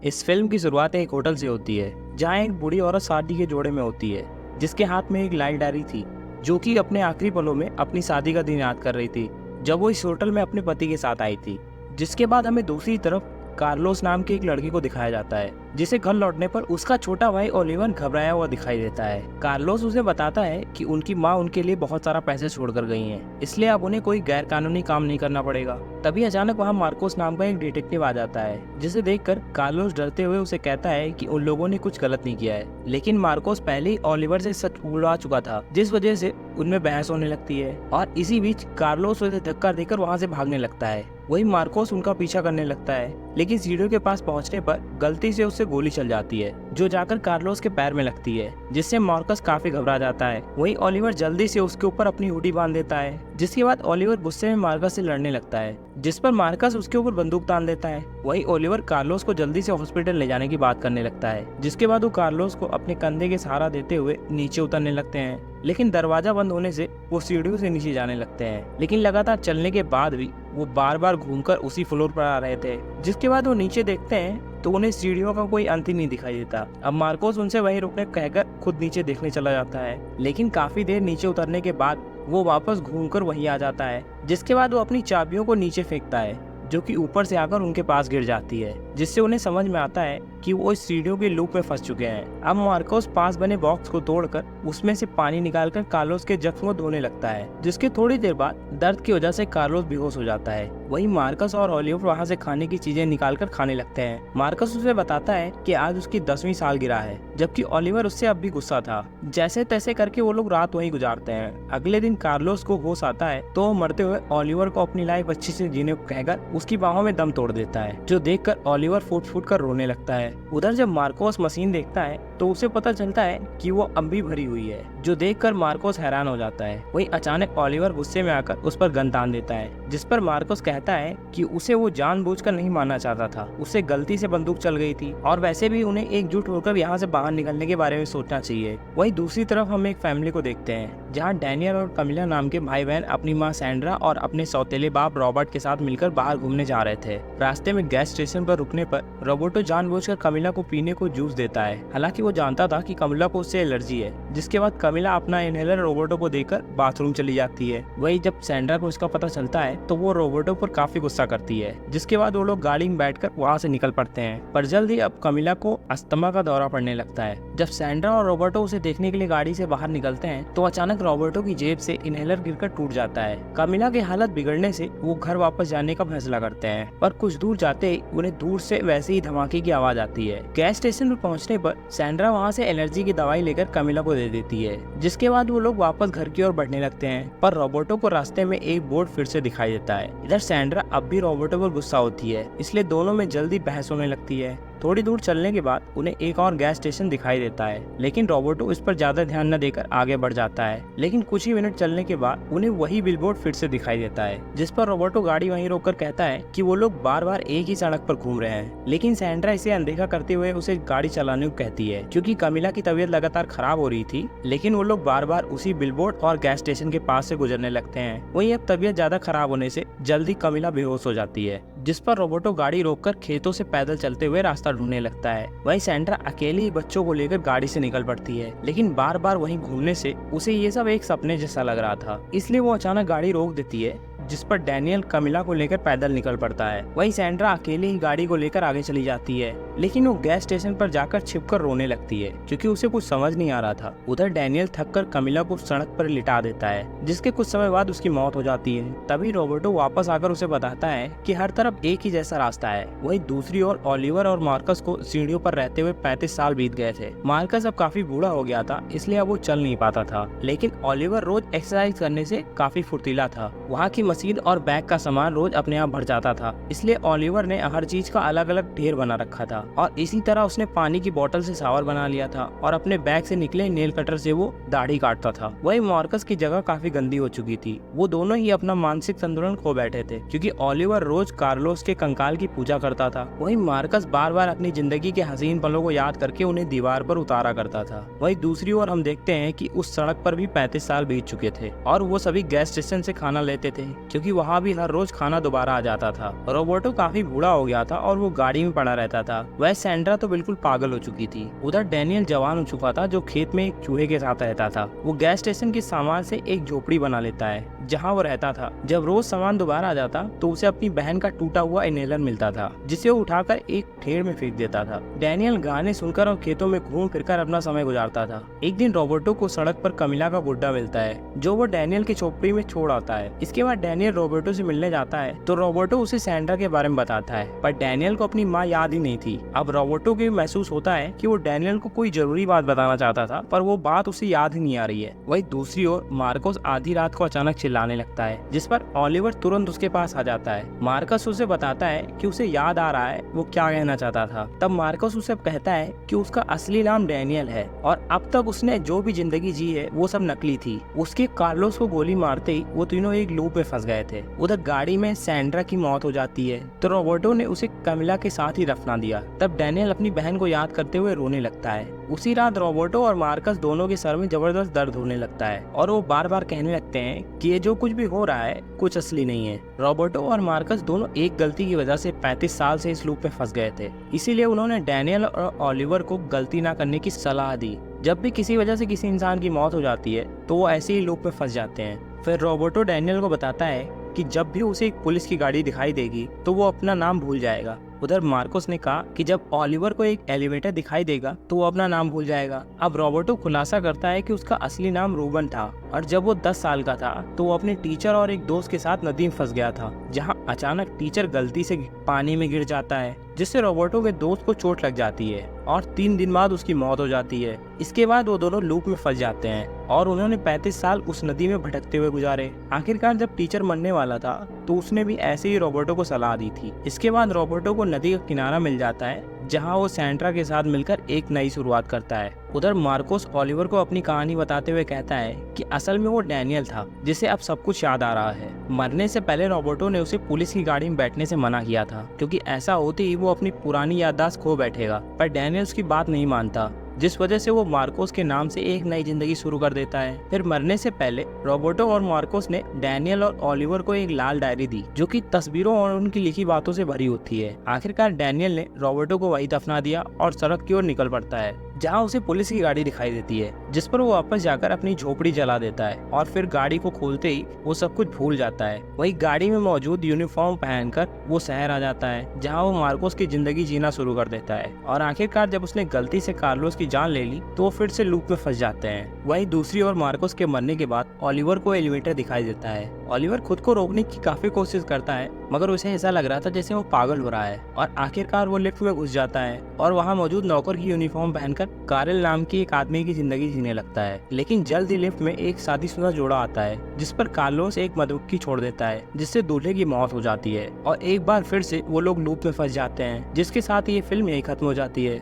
इस फिल्म की शुरुआत एक होटल से होती है जहां एक बूढ़ी औरत शादी के जोड़े में होती है जिसके हाथ में एक लाल डायरी थी जो कि अपने आखिरी पलों में अपनी शादी का दिन याद कर रही थी जब वो इस होटल में अपने पति के साथ आई थी। जिसके बाद हमें दूसरी तरफ कार्लोस नाम के एक लड़के को दिखाया जाता है जिसे घर लौटने पर उसका छोटा भाई ओलिवर घबराया हुआ दिखाई देता है। कार्लोस उसे बताता है कि उनकी माँ उनके लिए बहुत सारा पैसे छोड़कर गई हैं, इसलिए अब उन्हें कोई गैर कानूनी काम नहीं करना पड़ेगा। तभी अचानक वहाँ मार्कोस नाम का एक डिटेक्टिव आ जाता है जिसे देखकर कार्लोस डरते हुए उसे कहता है कि उन लोगों ने कुछ गलत नहीं किया है, लेकिन मार्कोस पहले ही ओलिवर से सच उड़वा चुका था जिस वजह से उनमें बहस होने लगती है। और इसी बीच कार्लोस उसे धक्का देकर वहाँ से भागने लगता है। वही मार्कोस उनका पीछा करने लगता है, लेकिन सीढ़ियों के पास पहुंचने पर गलती से उससे गोली चल जाती है जो जाकर कार्लोस के पैर में लगती है, जिससे मार्कस काफी घबरा जाता है। वही ओलिवर जल्दी से उसके ऊपर अपनी हुडी बांध देता है, जिसके बाद ओलिवर गुस्से में मार्कस से लड़ने लगता है, जिस पर मार्कस उसके ऊपर बंदूक तान देता है। वही ओलिवर कार्लोस को जल्दी से हॉस्पिटल ले जाने की बात करने लगता है, जिसके बाद वो कार्लोस को अपने कंधे के सहारा देते हुए नीचे उतरने लगते हैं। लेकिन दरवाजा बंद होने से वो सीढ़ियों से नीचे जाने लगते हैं, लेकिन लगातार चलने के बाद भी वो बार बार घूमकर उसी फ्लोर पर आ रहे थे। जिसके बाद वो नीचे देखते हैं तो उन्हें सीढ़ियों का कोई अंत ही नहीं दिखाई देता। अब मार्कोस उनसे वहीं रुकने कहकर खुद नीचे देखने चला जाता है, लेकिन काफी देर नीचे उतरने के बाद वो वापस घूमकर वहीं आ जाता है। जिसके बाद वो अपनी चाबियों को नीचे फेंकता है जो कि ऊपर से आकर उनके पास गिर जाती है, जिससे उन्हें समझ में आता है कि वो इस सीढ़ियों के लूप में फंस चुके हैं। अब मार्कोस पास बने बॉक्स को तोड़कर उसमें से पानी निकालकर कार्लोस के जख्म को धोने लगता है, जिसके थोड़ी देर बाद दर्द की वजह से कार्लोस बेहोश हो जाता है। वहीं मार्कस और ओलिवर वहां से खाने की चीजें निकालकर खाने लगते हैं। मार्कस उसे बताता है कि आज उसकी 10वीं सालगिरह है, जबकि ओलिवर उससे अब भी गुस्सा था। जैसे तैसे करके वो लोग रात वहीं गुजारते हैं। अगले दिन कार्लोस को होश आता है तो वो मरते हुए ओलिवर को अपनी लाइफ अच्छी से जीने को कहकर उसकी बाहों में दम तोड़ देता है, जो देखकर ओलिवर फूट फूट कर रोने लगता है। उधर जब मार्कोस मशीन देखता है तो उसे पता चलता है कि वो अब भी भरी हुई है, जो देखकर मार्कोस हैरान हो जाता है। वही अचानक ओलिवर गुस्से में आकर उस पर गन तान देता है, जिस पर मार्कोस कहता है कि उसे वो जानबूझकर नहीं मारना चाहता था, उससे गलती से बंदूक चल गई थी और वैसे भी उन्हें एकजुट होकर यहाँ से बाहर निकलने के बारे में सोचना चाहिए। वही दूसरी तरफ हम एक फैमिली को देखते हैं जहाँ डैनियल और कमिला नाम के भाई बहन अपनी माँ सैंड्रा और अपने सौतेले बाप रॉबर्ट के साथ मिलकर बाहर घूमने जा रहे थे। रास्ते में गैस स्टेशन पर रुकने पर रोबर्टो जानबूझकर कमिला को पीने को जूस देता है, हालांकि वो जानता था कि कमिला को उससे एलर्जी है। जिसके बाद कमिला अपना इनहेलर रोबर्टो को देकर बाथरूम चली जाती है। वही जब सैंड्रा को इसका पता चलता है तो वो रोबर्टो पर काफी गुस्सा करती है, जिसके बाद वो लोग गाड़ी में बैठकर वहाँ से निकल पड़ते हैं। पर जल्द ही अब कमिला को अस्थमा का दौरा पड़ने लगता है। जब सैंड्रा और रोबर्टो उसे देखने के लिए गाड़ी से बाहर निकलते हैं तो अचानक रोबर्टो की जेब से इनहेलर गिरकर टूट जाता है। कमिला की हालत बिगड़ने से वो घर वापस जाने का फैसला करते हैं, पर कुछ दूर जाते ही उन्हें दूर से वैसे ही धमाके की आवाज आती है। गैस स्टेशन पर पहुंचने पर सैंड्रा वहां से एलर्जी की दवाई लेकर कमिला को दे देती है, जिसके बाद वो लोग वापस घर की ओर बढ़ने लगते हैं। पर रोबर्टो को रास्ते में एक बोर्ड फिर से दिखाई देता है। इधर सैंड्रा अब भी रोबर्टो पर गुस्सा होती है, इसलिए दोनों में जल्दी बहस होने लगती है। थोड़ी दूर चलने के बाद उन्हें एक और गैस स्टेशन दिखाई देता है, लेकिन रोबर्टो इस पर ज्यादा ध्यान न देकर आगे बढ़ जाता है। लेकिन कुछ ही मिनट चलने के बाद उन्हें वही बिलबोर्ड फिर से दिखाई देता है, जिस पर रोबर्टो गाड़ी वहीं रोककर कहता है कि वो लोग बार बार एक ही सड़क पर घूम रहे हैं। लेकिन सैंड्रा इसे अनदेखा करते हुए उसे गाड़ी चलाने को कहती है, क्योंकि कमिला की तबीयत लगातार खराब हो रही थी। लेकिन वो लोग बार बार उसी बिलबोर्ड और गैस स्टेशन के पास से गुजरने लगते हैं। वहीं अब तबीयत ज्यादा खराब होने से जल्दी कमिला बेहोश हो जाती है, जिस पर रोबर्टो गाड़ी रोककर खेतों से पैदल चलते हुए रास्ता ढूंढने लगता है। वहीं सैंड्रा अकेले ही बच्चों को लेकर गाड़ी से निकल पड़ती है, लेकिन बार बार वहीं घूमने से उसे ये सब एक सपने जैसा लग रहा था, इसलिए वो अचानक गाड़ी रोक देती है, जिस पर डैनियल कमिला को लेकर पैदल निकल पड़ता है। वहीं सैंड्रा अकेले ही गाड़ी को लेकर आगे चली जाती है, लेकिन वो गैस स्टेशन पर जाकर छिपकर रोने लगती है, क्योंकि उसे कुछ समझ नहीं आ रहा था। उधर डैनियल थककर कमिला को सड़क पर लिटा देता है, जिसके कुछ समय बाद उसकी मौत हो जाती है। तभी रोबर्टो वापस आकर उसे बताता है कि हर तरफ एक ही जैसा रास्ता है। वहीं दूसरी ओर ओलिवर और मार्कस को सीढ़ियों पर रहते हुए 35 साल बीत गए थे। मार्कस अब काफी बूढ़ा हो गया था, इसलिए अब वो चल नहीं पाता था, लेकिन ओलिवर रोज एक्सरसाइज करने से काफी फुर्तीला था। वहाँ की मशीन और बैग का सामान रोज अपने आप भर जाता था, इसलिए ओलिवर ने हर चीज का अलग अलग ढेर बना रखा था। और इसी तरह उसने पानी की बोतल से शावर बना लिया था और अपने बैग से निकले नेल कटर से वो दाढ़ी काटता था। वही मार्कस की जगह काफी गंदी हो चुकी थी। वो दोनों ही अपना मानसिक संतुलन खो बैठे थे, क्योंकि ओलिवर रोज कार्लोस के कंकाल की पूजा करता था। वही मार्कस बार बार अपनी जिंदगी के हसीन पलों को याद करके उन्हें दीवार पर उतारा करता था। वही दूसरी ओर हम देखते हैं कि उस सड़क पर भी 35 साल बीत चुके थे और वो सभी गैस स्टेशन से खाना लेते थे, क्योंकि वहाँ भी हर रोज खाना दोबारा आ जाता था। रॉबर्टो काफी बूढ़ा हो गया था और वो गाड़ी में पड़ा रहता था। वह सैंड्रा तो बिल्कुल पागल हो चुकी थी। उधर डैनियल जवान हो चुका था, जो खेत में एक चूहे के साथ रहता था। वो गैस स्टेशन के सामान से एक झोपड़ी बना लेता है जहाँ वो रहता था। जब रोज सामान दोबारा आ जाता तो उसे अपनी बहन का टूटा हुआ इनहेलर मिलता था, जिसे वो उठाकर एक ढेर में फेंक देता था। डैनियल गाने सुनकर और खेतों में घूम फिरकर अपना समय गुजारता था। एक दिन रॉबर्टो को सड़क पर कमिला का बुड्ढा मिलता है, जो वो डैनियल की झोपड़ी में छोड़ आता है। इसके बाद डैनियल रॉबर्टो से मिलने जाता है तो रॉबर्टो उसे सैंड्रा के बारे में बताता है, पर डैनियल को अपनी माँ याद ही नहीं थी। अब रॉबर्टो को भी महसूस होता है कि वो डैनियल को कोई जरूरी बात बताना चाहता था, पर वो बात उसे याद ही नहीं आ रही है। वहीं दूसरी ओर मार्कोस आधी रात को अचानक चिल्लाने लगता है, जिस पर ओलिवर तुरंत उसके पास आ जाता है। मार्कस उसे बताता है कि उसे याद आ रहा है वो क्या कहना चाहता था। तब मार्कस उसे कहता है कि उसका असली नाम डैनियल है और अब तक उसने जो भी जिंदगी जी है वो सब नकली थी। उसके कार्लोस को गोली मारते ही वो तीनों एक लूप में फंस गए थे। उधर गाड़ी में सैंड्रा की मौत हो जाती है तो रॉबर्टो ने उसे कमिला के साथ ही दफना दिया। तब डैनियल अपनी बहन को याद करते हुए रोने लगता है। उसी रात रॉबर्टो और मार्कस दोनों के सर में जबरदस्त दर्द होने लगता है और वो बार बार कहने लगते हैं कि ये जो कुछ भी हो रहा है कुछ असली नहीं है। रॉबर्टो और मार्कस दोनों एक गलती की वजह से 35 साल से इस लूप में फंस गए थे, इसीलिए उन्होंने डैनियल और ओलिवर को गलती ना करने की सलाह दी। जब भी किसी वजह से किसी इंसान की मौत हो जाती है तो वो ऐसे ही लूप में फंस जाते हैं। फिर रॉबर्टो डैनियल को बताता है कि जब भी उसे एक पुलिस की गाड़ी दिखाई देगी तो वो अपना नाम भूल जाएगा। उधर मार्कोस ने कहा कि जब ओलिवर को एक एलिवेटर दिखाई देगा तो वो अपना नाम भूल जाएगा। अब रॉबर्टो खुलासा करता है कि उसका असली नाम रूबन था और जब वो 10 साल का था तो वो अपने टीचर और एक दोस्त के साथ नदी में फंस गया था, जहां अचानक टीचर गलती से पानी में गिर जाता है, जिससे रॉबर्टो के दोस्त को चोट लग जाती है और 3 दिन बाद उसकी मौत हो जाती है। इसके बाद वो दोनों लूप में फंस जाते हैं और उन्होंने 35 साल उस नदी में भटकते हुए गुजारे। आखिरकार जब टीचर मरने वाला था तो उसने भी ऐसे ही रॉबर्टो को सलाह दी थी। इसके बाद रॉबर्टो को नदी का किनारा मिल जाता है, जहां वो सैंड्रा के साथ मिलकर एक नई शुरुआत करता है। उधर मार्कोस ओलिवर को अपनी कहानी बताते हुए कहता है कि असल में वो डैनियल था, जिसे अब सब कुछ याद आ रहा है। मरने से पहले रॉबर्टो ने उसे पुलिस की गाड़ी में बैठने से मना किया था, क्योंकि ऐसा होते ही वो अपनी पुरानी याददाश्त खो बैठेगा, पर डैनियल उसकी बात नहीं मानता, जिस वजह से वो मार्कोस के नाम से एक नई जिंदगी शुरू कर देता है। फिर मरने से पहले रॉबर्टो और मार्कोस ने डैनियल और ओलिवर को एक लाल डायरी दी, जो कि तस्वीरों और उनकी लिखी बातों से भरी होती है। आखिरकार डैनियल ने रॉबर्टो को वहीं दफना दिया और सड़क की ओर निकल पड़ता है, जहां उसे पुलिस की गाड़ी दिखाई देती है, जिस पर वो वापस जाकर अपनी झोपड़ी जला देता है और फिर गाड़ी को खोलते ही वो सब कुछ भूल जाता है। वही गाड़ी में मौजूद यूनिफॉर्म पहनकर वो शहर आ जाता है, जहां वो मार्कोस की जिंदगी जीना शुरू कर देता है और आखिरकार जब उसने गलती से कार्लोस की जान ले ली तो वो फिर से लूप में फंस जाते हैं। वहीं दूसरी ओर मार्कोस के मरने के बाद ओलिवर को एलिवेटर दिखाई देता है। ओलिवर खुद को रोकने की काफी कोशिश करता है, मगर उसे ऐसा लग रहा था जैसे वो पागल हो रहा है और आखिरकार वो लिफ्ट में घुस जाता है और वहाँ मौजूद नौकर की यूनिफॉर्म पहनकर कारेल नाम की एक आदमी की जिंदगी जीने लगता है। लेकिन जल्द ही लिफ्ट में एक शादीशुदा जोड़ा आता है, जिस पर कार्लोस एक मधुमक्खी छोड़ देता है, जिससे दूल्हे की मौत हो जाती है और एक बार फिर से वो लोग लूप में फंस जाते हैं, जिसके साथ ये फिल्म यही खत्म हो जाती है।